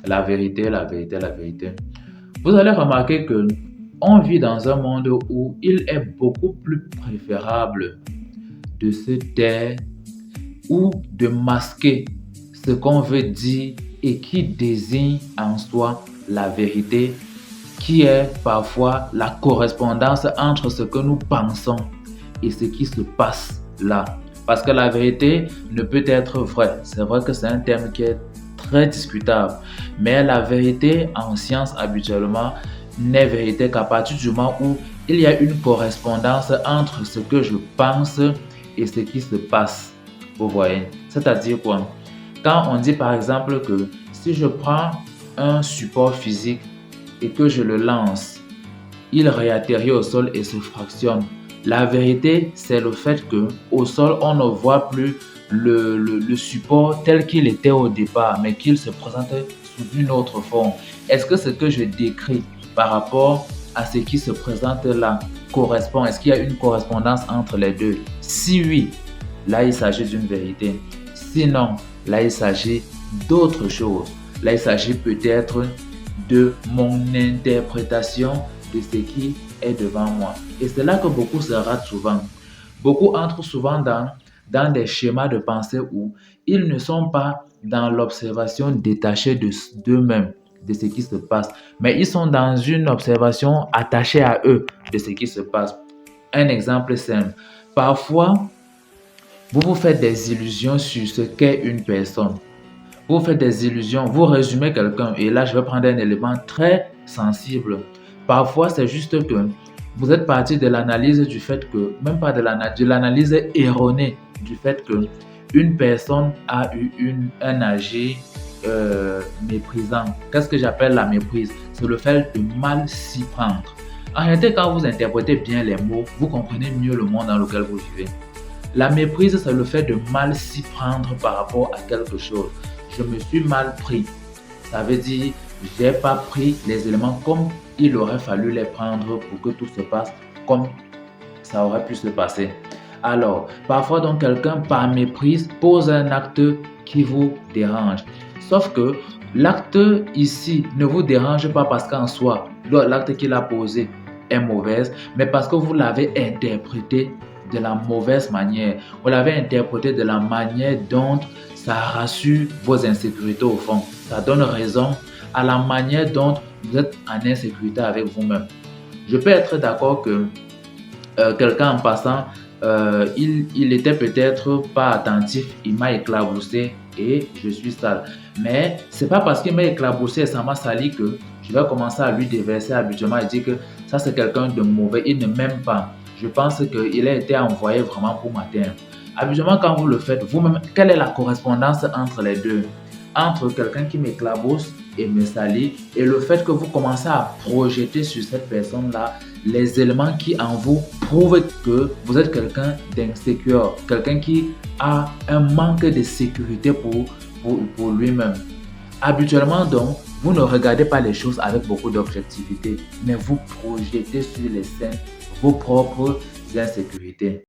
La vérité, la vérité, la vérité. Vous allez remarquer que on vit dans un monde où il est beaucoup plus préférable de se taire ou de masquer ce qu'on veut dire et qui désigne en soi la vérité, qui est parfois la correspondance entre ce que nous pensons et ce qui se passe là. Parce que la vérité ne peut être vraie. C'est vrai que c'est un terme qui est très discutable. Mais la vérité en science habituellement n'est vérité qu'à partir du moment où il y a une correspondance entre ce que je pense et ce qui se passe. Vous voyez? C'est-à-dire quoi? Quand on dit par exemple que si je prends un support physique et que je le lance, il réatterrit au sol et se fractionne. La vérité, c'est le fait que au sol, on ne voit plus le support tel qu'il était au départ, mais qu'il se présente sous une autre forme. Est-ce que ce que je décris par rapport à ce qui se présente là correspond? Est-ce qu'il y a une correspondance entre les deux? Si oui, là, il s'agit d'une vérité. Sinon, là, il s'agit d'autre chose. Là, il s'agit peut-être de mon interprétation de ce qui est devant moi. Et c'est là que beaucoup se ratent souvent. Beaucoup entrent souvent dans des schémas de pensée où ils ne sont pas dans l'observation détachée d'eux-mêmes, de ce qui se passe, mais ils sont dans une observation attachée à eux de ce qui se passe. Un exemple simple. Parfois, vous vous faites des illusions sur ce qu'est une personne. Vous faites des illusions, vous résumez quelqu'un. Et là, je vais prendre un élément très sensible. Parfois, c'est juste que vous êtes parti de l'analyse du fait que, même pas de l'analyse erronée du fait que une personne a eu un agir méprisant. Qu'est-ce que j'appelle la méprise? C'est le fait de mal s'y prendre. En réalité, quand vous interprétez bien les mots, vous comprenez mieux le monde dans lequel vous vivez. La méprise, c'est le fait de mal s'y prendre par rapport à quelque chose. Je me suis mal pris. Ça veut dire, j'ai pas pris les éléments comme il aurait fallu les prendre pour que tout se passe comme ça aurait pu se passer. Alors, parfois donc quelqu'un par méprise pose un acte qui vous dérange. Sauf que l'acte ici ne vous dérange pas parce qu'en soi, l'acte qu'il a posé est mauvaise, mais parce que vous l'avez interprété de la mauvaise manière. Vous l'avez interprété de la manière dont ça rassure vos insécurités au fond. Ça donne raison à la manière dont vous êtes en insécurité avec vous-même. Je peux être d'accord que quelqu'un en passant, il était peut-être pas attentif, il m'a éclaboussé et je suis sale. Mais c'est pas parce qu'il m'a éclaboussé et ça m'a sali que je vais commencer à lui déverser habituellement et dire que ça c'est quelqu'un de mauvais, il ne m'aime pas. Je pense qu'il a été envoyé vraiment pour m'atteindre. Habituellement, quand vous le faites vous-même, quelle est la correspondance entre les deux? Entre quelqu'un qui m'éclabousse et me salit et le fait que vous commencez à projeter sur cette personne-là les éléments qui en vous prouvent que vous êtes quelqu'un d'insécure, quelqu'un qui a un manque de sécurité pour lui-même. Habituellement donc, vous ne regardez pas les choses avec beaucoup d'objectivité, mais vous projetez sur les scènes vos propres insécurités.